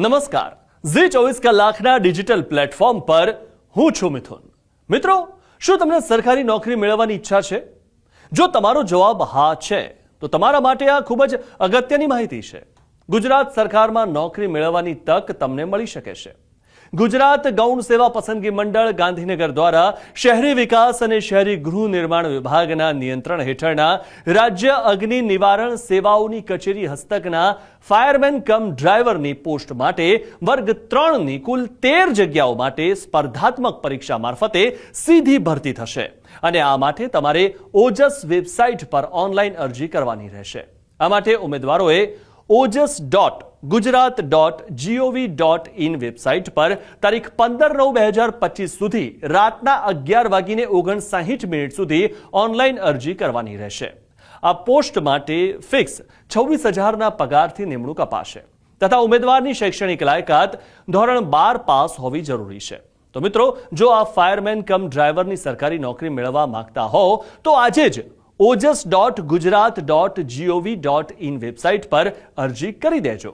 નમસ્કાર, ઝી 24 કલાકના digital platform પર હું છું મિથુન। મિત્રો, શું તમને સરકારી નોકરી મેળવવાની ઈચ્છા છે? જો તમારો જવાબ હા છે તો તમારા માટે આ ખૂબ જ અગત્યની માહિતી છે। ગુજરાત સરકારમાં નોકરી મેળવવાની તક તમને મળી શકે છે। ગુજરાત ગૌણ સેવા પસંદગી મંડળ ગાંધીનગર દ્વારા શહેરી વિકાસ અને શહેરી ગૃહ નિર્માણ વિભાગના નિયંત્રણ હેઠળના રાજ્ય અગ્નિ નિવારણ સેવાઓની કચેરી હસ્તકના ફાયરમેન કમ ડ્રાઈવરની પોસ્ટ માટે વર્ગ 3ની કુલ 13 જગ્યાઓ માટે સ્પર્ધાત્મક પરીક્ષા મારફતે સીધી ભરતી થશે અને આ માટે તમારે ઓજસ વેબસાઇટ પર ઓનલાઈન અરજી કરવાની રહેશે। આ માટે ઉમેદવારોએ ojas.gujarat.gov.in વેબસાઇટ પર તારીખ 15/9/2025 સુધી રાતના 11:59 સુધી ઓનલાઈન અરજી કરવાની રહેશે। આ પોસ્ટ માટે ફિક્સ 26,000ના પગારથી નિમણૂક અપાશે તથા ઉમેદવારની શૈક્ષણિક લાયકાત ધોરણ 12 પાસ હોવી જરૂરી છે। તો મિત્રો, જો આ ફાયરમેન કમ ડ્રાઈવરની સરકારી નોકરી મેળવવા માંગતા હો તો આજે જ ojas.gujarat.gov.in વેબસાઇટ પર અરજી કરી દેજો।